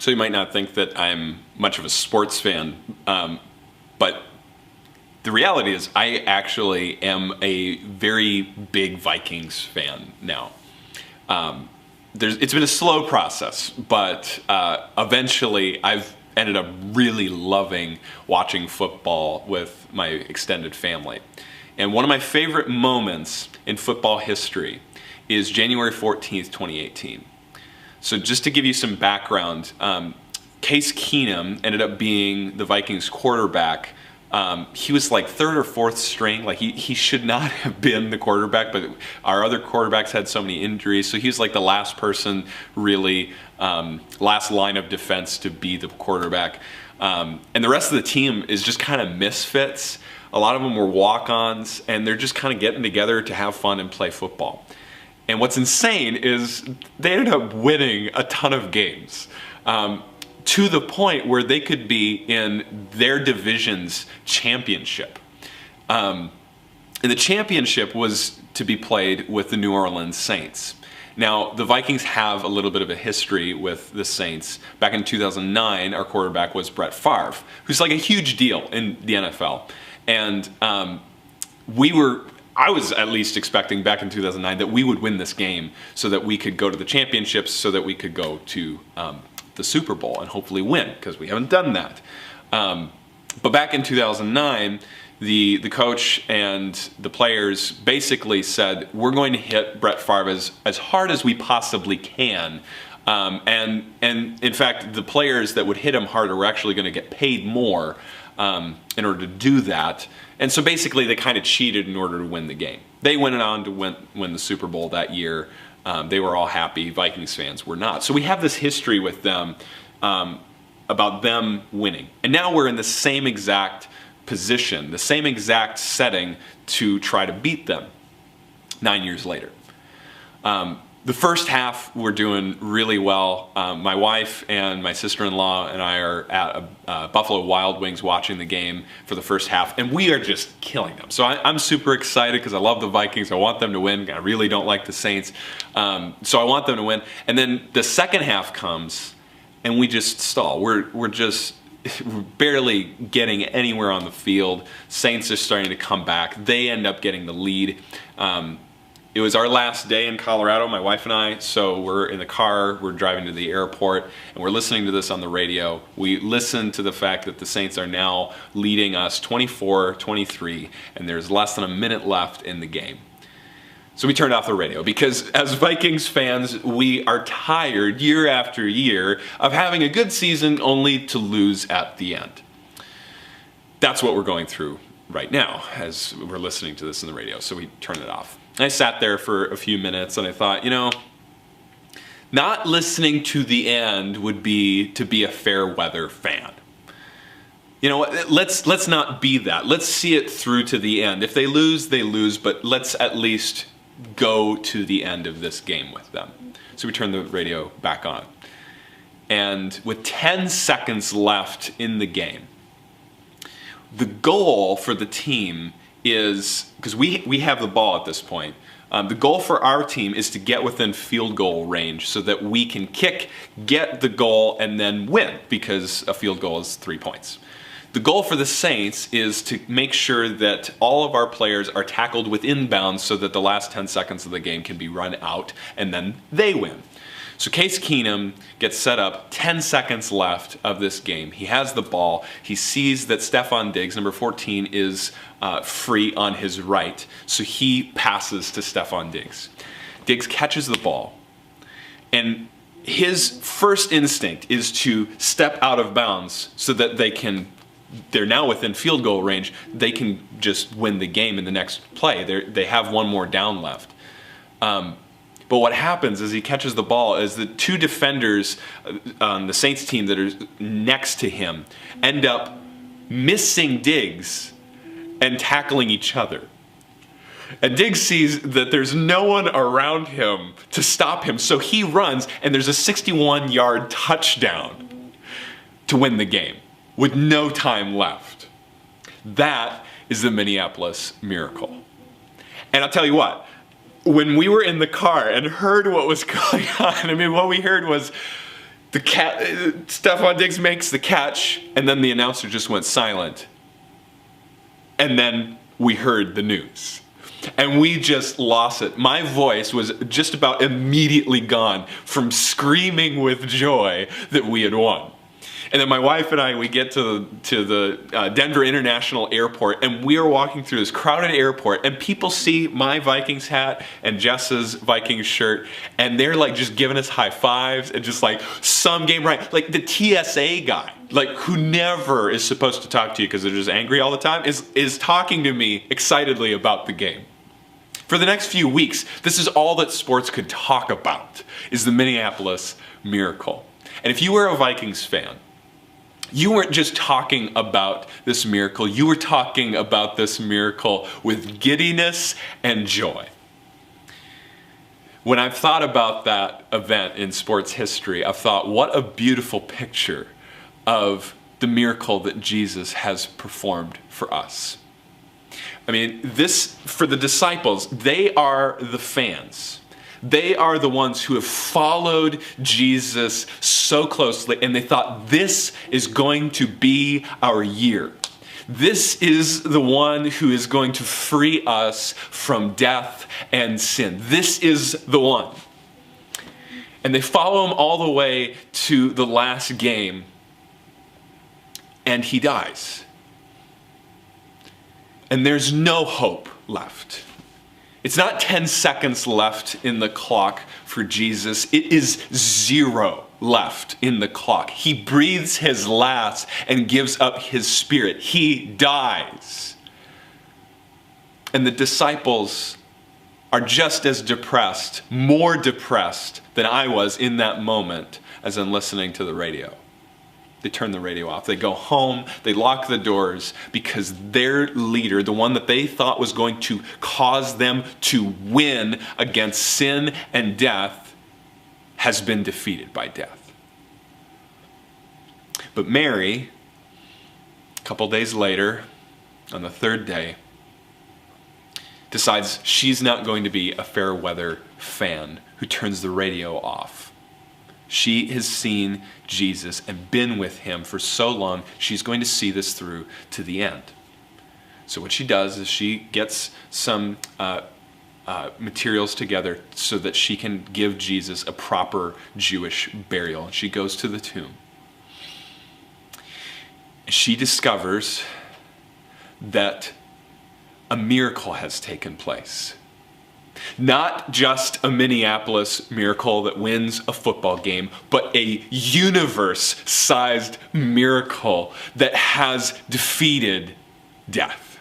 So you might not think that I'm much of a sports fan, but the reality is I actually am a very big Vikings fan now. It's been a slow process, but eventually I've ended up really loving watching football with my extended family. And one of my favorite moments in football history is January 14th, 2018. So just to give you some background, Case Keenum ended up being the Vikings quarterback. He was like third or fourth string. Like he should not have been the quarterback, but our other quarterbacks had so many injuries. So he was like the last person, really, last line of defense to be the quarterback. And the rest of the team is just kind of misfits. A lot of them were walk-ons, and they're just kind of getting together to have fun and play football. And what's insane is they ended up winning a ton of games. To the point where they could be in their division's championship. And the championship was to be played with the New Orleans Saints. Now, the Vikings have a little bit of a history with the Saints. Back in 2009, our quarterback was Brett Favre, who's like a huge deal in the NFL. And I was at least expecting back in 2009 that we would win this game so that we could go to the championships, so that we could go to the Super Bowl and hopefully win, because we haven't done that. But back in 2009, the coach and the players basically said, we're going to hit Brett Favre as hard as we possibly can. And in fact, the players that would hit him harder were actually going to get paid more in order to do that. And so basically they kind of cheated in order to win the game. They went on to win the Super Bowl that year. They were all happy. Vikings fans were not. So we have this history with them about them winning. And now we're in the same exact position, the same exact setting to try to beat them 9 years later. The first half, we're doing really well. My wife and my sister-in-law and I are at Buffalo Wild Wings watching the game for the first half, and we are just killing them. So I'm super excited because I love the Vikings. I want them to win. I really don't like the Saints. So I want them to win. And then the second half comes, and we just stall. We're just barely getting anywhere on the field. Saints are starting to come back. They end up getting the lead. It was our last day in Colorado, my wife and I, so we're in the car, we're driving to the airport, and we're listening to this on the radio. We listen to the fact that the Saints are now leading us 24-23, and there's less than a minute left in the game. So we turned off the radio, because as Vikings fans, we are tired year after year of having a good season only to lose at the end. That's what we're going through right now as we're listening to this in the radio, so we turned it off. I sat there for a few minutes and I thought, not listening to the end would be to be a fair weather fan. Let's not be that. Let's see it through to the end. If they lose, they lose, but let's at least go to the end of this game with them. So we turned the radio back on. And with 10 seconds left in the game, the goal for the team is, because we have the ball at this point, the goal for our team is to get within field goal range so that we can kick, get the goal, and then win, because a field goal is 3 points. The goal for the Saints is to make sure that all of our players are tackled within bounds so that the last 10 seconds of the game can be run out, and then they win. So Case Keenum gets set up, 10 seconds left of this game. He has the ball. He sees that Stefon Diggs, number 14, is free on his right. So he passes to Stefon Diggs. Diggs catches the ball. And his first instinct is to step out of bounds so that they're now within field goal range. They can just win the game in the next play. They have one more down left. But what happens as he catches the ball is the two defenders on the Saints team that are next to him end up missing Diggs and tackling each other. And Diggs sees that there's no one around him to stop him, so he runs, and there's a 61-yard touchdown to win the game with no time left. That is the Minneapolis Miracle. And I'll tell you what, when we were in the car and heard what was going on, what we heard was Stefon Diggs makes the catch, and then the announcer just went silent. And then we heard the news. And we just lost it. My voice was just about immediately gone from screaming with joy that we had won. And then my wife and I, we get to the Denver International Airport, and we are walking through this crowded airport, and people see my Vikings hat and Jess's Vikings shirt, and they're like just giving us high fives and just like some game right. Like the TSA guy, like who never is supposed to talk to you because they're just angry all the time, is talking to me excitedly about the game. For the next few weeks, this is all that sports could talk about, is the Minneapolis Miracle. And if you were a Vikings fan, you weren't just talking about this miracle, you were talking about this miracle with giddiness and joy. When I've thought about that event in sports history, I've thought, what a beautiful picture of the miracle that Jesus has performed for us. I mean, this, for the disciples, they are the fans. They are the ones who have followed Jesus so closely, and they thought, this is going to be our year. This is the one who is going to free us from death and sin. This is the one. And they follow him all the way to the last game, and he dies. And there's no hope left. It's not 10 seconds left in the clock for Jesus. It is 0 left in the clock. He breathes his last and gives up his spirit. He dies. And the disciples are just as depressed, more depressed than I was in that moment as in listening to the radio. They turn the radio off. They go home. They lock the doors because their leader, the one that they thought was going to cause them to win against sin and death, has been defeated by death. But Mary, a couple days later, on the third day, decides she's not going to be a fair weather fan who turns the radio off. She has seen Jesus and been with him for so long, she's going to see this through to the end. So what she does is she gets some materials together so that she can give Jesus a proper Jewish burial. She goes to the tomb. She discovers that a miracle has taken place. Not just a Minneapolis miracle that wins a football game, but a universe-sized miracle that has defeated death.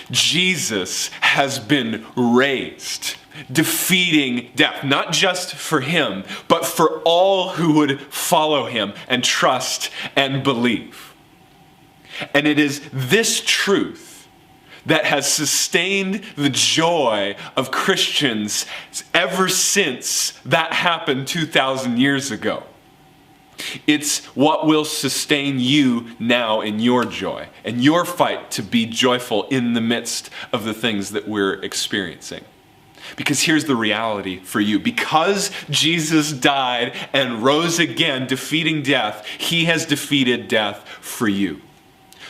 Jesus has been raised, defeating death, not just for him, but for all who would follow him and trust and believe. And it is this truth that has sustained the joy of Christians ever since that happened 2,000 years ago. It's what will sustain you now in your joy and your fight to be joyful in the midst of the things that we're experiencing. Because here's the reality for you. Because Jesus died and rose again, defeating death, he has defeated death for you.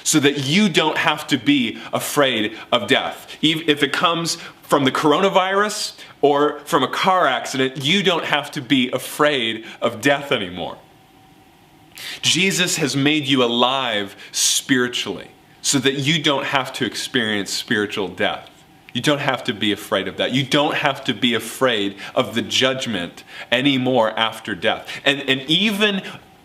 So that you don't have to be afraid of death. If it comes from the coronavirus or from a car accident, you don't have to be afraid of death anymore. Jesus has made you alive spiritually so that you don't have to experience spiritual death. You don't have to be afraid of that. You don't have to be afraid of the judgment anymore after death. And even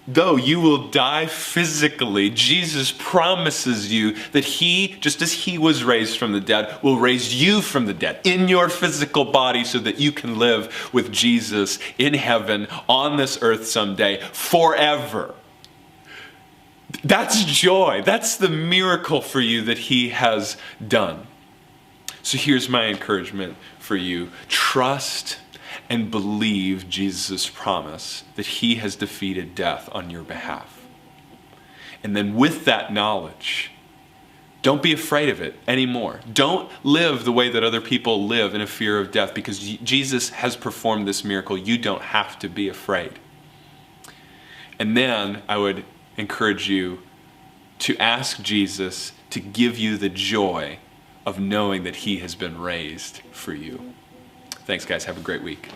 though you will die physically, Jesus promises you that he, just as he was raised from the dead, will raise you from the dead in your physical body so that you can live with Jesus in heaven on this earth someday forever. That's joy. That's the miracle for you that he has done. So here's my encouragement for you. Trust and believe Jesus' promise that he has defeated death on your behalf. And then with that knowledge, don't be afraid of it anymore. Don't live the way that other people live in a fear of death, because Jesus has performed this miracle. You don't have to be afraid. And then I would encourage you to ask Jesus to give you the joy of knowing that he has been raised for you. Thanks, guys. Have a great week.